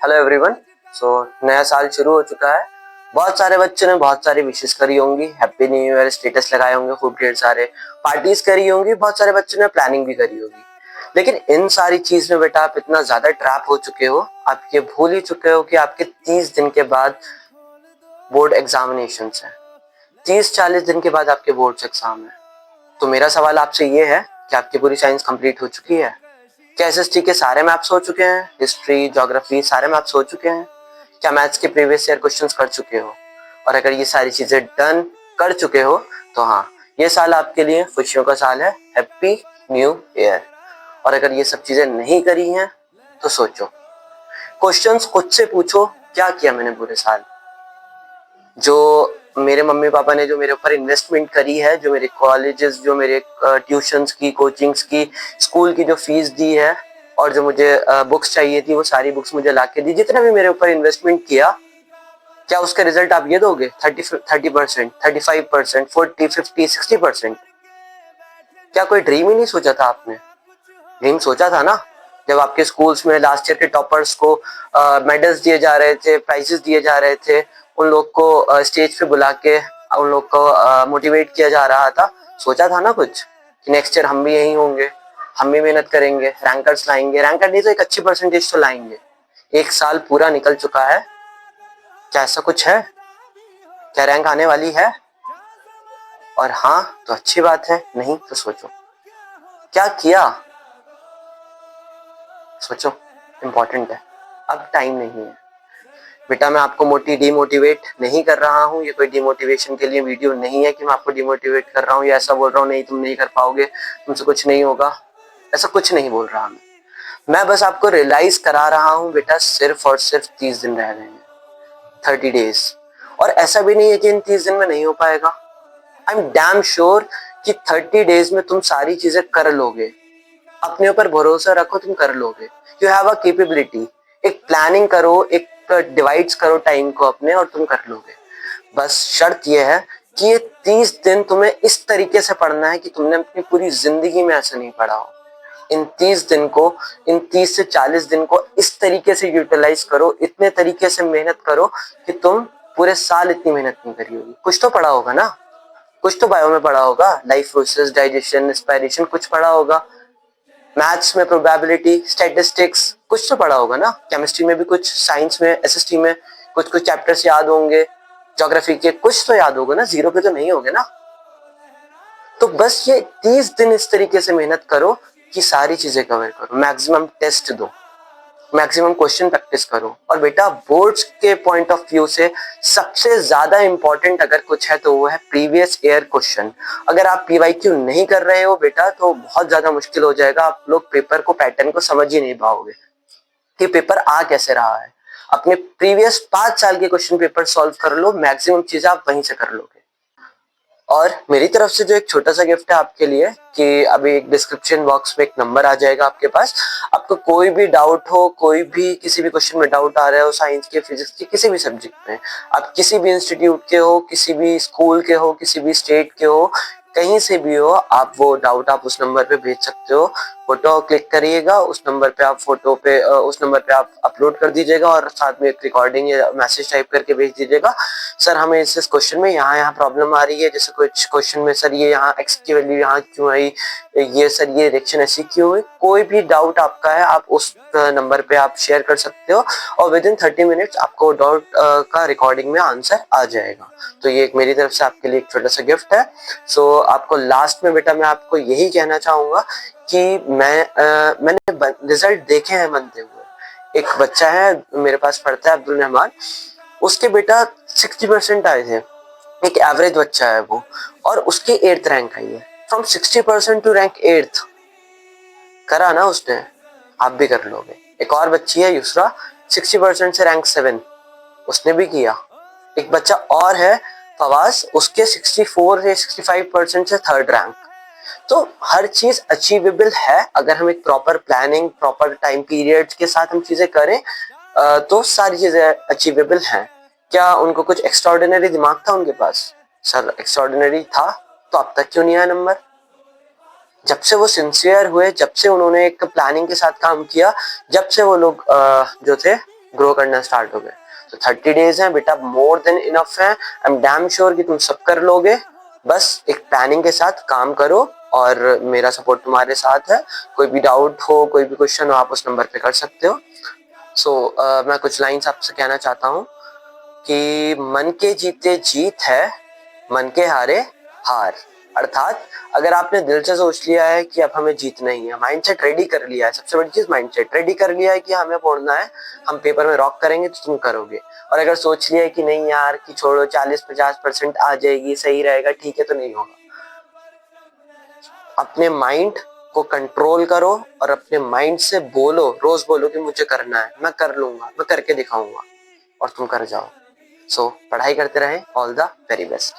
Hello everyone. नया साल शुरू हो चुका है। बहुत सारे बच्चों ने बहुत सारी विशेस करी होंगी, हैप्पी न्यू ईयर स्टेटस लगाए होंगे, खूब ढेर सारे पार्टीज करी होंगी, बहुत सारे बच्चों ने प्लानिंग भी करी होगी। लेकिन इन सारी चीज में बेटा आप इतना ज्यादा ट्रैप हो चुके हो, आप ये भूल ही चुके हो कि आपके 30 दिन के बाद बोर्ड एग्जामिनेशन है। 30-40 दिन के बाद आपके बोर्ड एग्जाम है। तो मेरा सवाल आपसे ये है कि आपकी पूरी साइंस कंप्लीट हो चुकी है? क्या एसएसटी के सारे मैप्स हो चुके हैं? हिस्ट्री, ज्योग्राफी सारे मैप्स हो चुके हैं? क्या मैथ्स के प्रीवियस ईयर क्वेश्चंस कर चुके हो? और अगर ये सारी चीजें डन कर चुके हो तो हाँ, ये साल आपके लिए खुशियों का साल है, हैप्पी न्यू ईयर। और अगर ये सब चीजें नहीं करी हैं तो सोचो, क्वेश्चंस खुद से पूछो, क्या किया मैंने पूरे साल? जो मेरे मम्मी पापा ने जो मेरे ऊपर इन्वेस्टमेंट करी है, जो मेरे कॉलेजेस, जो मेरे ट्यूशंस की, कोचिंग्स की, स्कूल की जो फीस दी है, और जो मुझे बुक्स चाहिए थी वो सारी बुक्स मुझे ला के दी, जितना भी मेरे ऊपर इन्वेस्टमेंट किया, क्या उसका रिजल्ट आप ये दोगे? 30%, 35%, 40, 50, 60%? क्या कोई ड्रीम ही नहीं सोचा था आपने? ड्रीम सोचा था ना, जब आपके स्कूल्स में लास्ट ईयर के टॉपर्स को मेडल्स दिए जा रहे थे, प्राइजेस दिए जा रहे थे, उन लोग को स्टेज पे बुला के उन लोग को मोटिवेट किया जा रहा था। सोचा था ना कुछ कि नेक्स्ट ईयर हम भी यही होंगे, हम भी मेहनत करेंगे, रैंकर्स लाएंगे, रैंकर नहीं तो एक अच्छी परसेंटेज तो लाएंगे। एक साल पूरा निकल चुका है, क्या ऐसा कुछ है? क्या रैंक आने वाली है? और हाँ तो अच्छी बात है, नहीं तो सोचो क्या किया। सोचो, इम्पोर्टेंट है। अब टाइम नहीं है बेटा। मैं आपको डिमोटिवेट नहीं कर रहा हूँ, ये कोई डिमोटिवेशन के लिए वीडियो नहीं है कि मैं आपको डिमोटिवेट कर रहा हूँ या ऐसा बोल रहा हूँ नहीं तुम नहीं कर पाओगे, तुमसे कुछ नहीं होगा, ऐसा कुछ नहीं बोल रहा मैं बस आपको रियलाइज करा रहा हूँ बेटा, सिर्फ और सिर्फ 30 दिन रह गए हैं, 30 डेज। और ऐसा भी नहीं है कि इन 30 दिन में नहीं हो पाएगा। आई एम डैम श्योर कि 30 डेज में तुम सारी चीजें कर लोगे। अपने ऊपर भरोसा रखो, तुम कर लोगे। You have a capability. एक प्लानिंग करो, एक डिवाइड्स करो टाइम को अपने, और तुम कर लोगे। बस शर्त यह है कि ये 30 दिन तुम्हें इस तरीके से पढ़ना है कि तुमने अपनी पूरी जिंदगी में ऐसा नहीं पढ़ा हो। इन 30 दिन को, इन 30 से 40 दिन को इस तरीके से यूटिलाइज करो, इतने तरीके से मेहनत करो कि तुम पूरे साल इतनी मेहनत नहीं करी होगी। कुछ तो पढ़ा होगा ना, कुछ तो बायो में पढ़ा होगा, लाइफ प्रोसेस, डाइजेशन, एस्पायरेशन, कुछ पढ़ा होगा। मैथ्स में प्रोबेबिलिटी, स्टैटिस्टिक्स, कुछ तो पढ़ा होगा ना। केमिस्ट्री में भी कुछ, साइंस में, एसएसटी में कुछ कुछ चैप्टर्स याद होंगे, ज्योग्राफी के कुछ तो याद होगा ना, जीरो पे तो नहीं होगे ना। तो बस ये 30 दिन इस तरीके से मेहनत करो कि सारी चीजें कवर करो, मैक्सिमम टेस्ट दो, मैक्सिमम क्वेश्चन प्रैक्टिस करो। और बेटा बोर्ड्स के पॉइंट ऑफ व्यू से सबसे ज्यादा इंपॉर्टेंट अगर कुछ है तो वो है प्रीवियस ईयर क्वेश्चन। अगर आप पीवाईक्यू नहीं कर रहे हो बेटा तो बहुत ज्यादा मुश्किल हो जाएगा, आप लोग पेपर को, पैटर्न को समझ ही नहीं पाओगे कि पेपर आ कैसे रहा है। अपने प्रीवियस 5 साल के क्वेश्चन पेपर सॉल्व कर लो, मैक्सिमम चीजें आप वहीं से कर लोगे। और मेरी तरफ से जो एक छोटा सा गिफ्ट है आपके लिए कि अभी एक डिस्क्रिप्शन बॉक्स में एक नंबर आ जाएगा आपके पास। आपको कोई भी डाउट हो, कोई भी किसी भी क्वेश्चन में डाउट आ रहा हो, साइंस के, फिजिक्स के, किसी भी सब्जेक्ट में, आप किसी भी इंस्टीट्यूट के हो, किसी भी स्कूल के हो, किसी भी स्टेट के हो, कहीं से भी हो, आप वो डाउट आप उस नंबर पे भेज सकते हो। फोटो क्लिक करिएगा, उस नंबर पे आप उस नंबर पे आप अपलोड कर दीजिएगा और साथ में एक रिकॉर्डिंग या मैसेज टाइप करके भेज दीजिएगा। सर हमें इस क्वेश्चन में यहाँ यहाँ प्रॉब्लम आ रही है, जैसे कुछ क्वेश्चन में सर ये यहाँ एक्स की वैल्यू यहाँ क्यों आई, ये सर ये रिएक्शन ऐसी क्यों हुई, कोई भी डाउट आपका है आप उस नंबर पे आप शेयर कर सकते हो और विद इन 30 मिनट्स आपको डाउट का रिकॉर्डिंग में आंसर आ जाएगा। तो ये एक मेरी तरफ से आपके लिए एक छोटा सा गिफ्ट है। सो आपको लास्ट में बेटा मैं आपको यही कहना चाहूंगा कि मैंने रिजल्ट देखे हैं बनते हुए। एक बच्चा है मेरे पास पढ़ता है, अब्दुल रहमान, उसके बेटा 60% आए थे। एक एवरेज बच्चा है वो, और उसकी 8th रैंक आई है। फ्रॉम 60% टू रैंक 8th करा ना उसने, आप भी कर लोगे। एक और बच्ची है युसरा, 60% से रैंक 7 उसने भी किया। एक बच्चा और है फवाज, उसके 64 से 65% से 3rd रैंक। तो हर चीज अचीवेबल है अगर हम एक proper planning, proper time period के साथ हम चीजें करें, तो सारी चीजें अचीवेबल हैं। क्या उनको कुछ एक्स्ट्राऑर्डिनरी दिमाग था उनके पास? सर एक्स्ट्राऑर्डिनरी था, तो अब तक क्यों नहीं आया नंबर? जब से वो सिंसियर हुए, जब से उन्होंने एक प्लानिंग के साथ काम किया, जब से वो लोग जो थे ग्रो करना स्टार्ट हो गए। तो 30 डेज है बेटा, मोर देन इनफ है। आई एम डैम श्योर कि तुम सब कर लोगे। बस एक प्लानिंग के साथ काम करो और मेरा सपोर्ट तुम्हारे साथ है। कोई भी डाउट हो, कोई भी क्वेश्चन हो, आप उस नंबर पे कर सकते हो। मैं कुछ लाइंस आपसे कहना चाहता हूँ कि मन के जीते जीत है, मन के हारे हार। अर्थात अगर आपने दिल से सोच लिया है कि अब हमें जीतना ही है, माइंडसेट रेडी कर लिया है, सबसे बड़ी चीज माइंडसेट रेडी कर लिया है कि हमें फोड़ना है, हम पेपर में रॉक करेंगे, तो तुम करोगे। और अगर सोच लिया है कि नहीं यार कि छोड़ो 40-50% आ जाएगी, सही रहेगा, ठीक है, तो नहीं होगा। अपने माइंड को कंट्रोल करो और अपने माइंड से बोलो, रोज बोलो कि मुझे करना है, मैं कर लूंगा, मैं करके दिखाऊंगा, और तुम कर जाओ। पढ़ाई करते रहें। All the very best.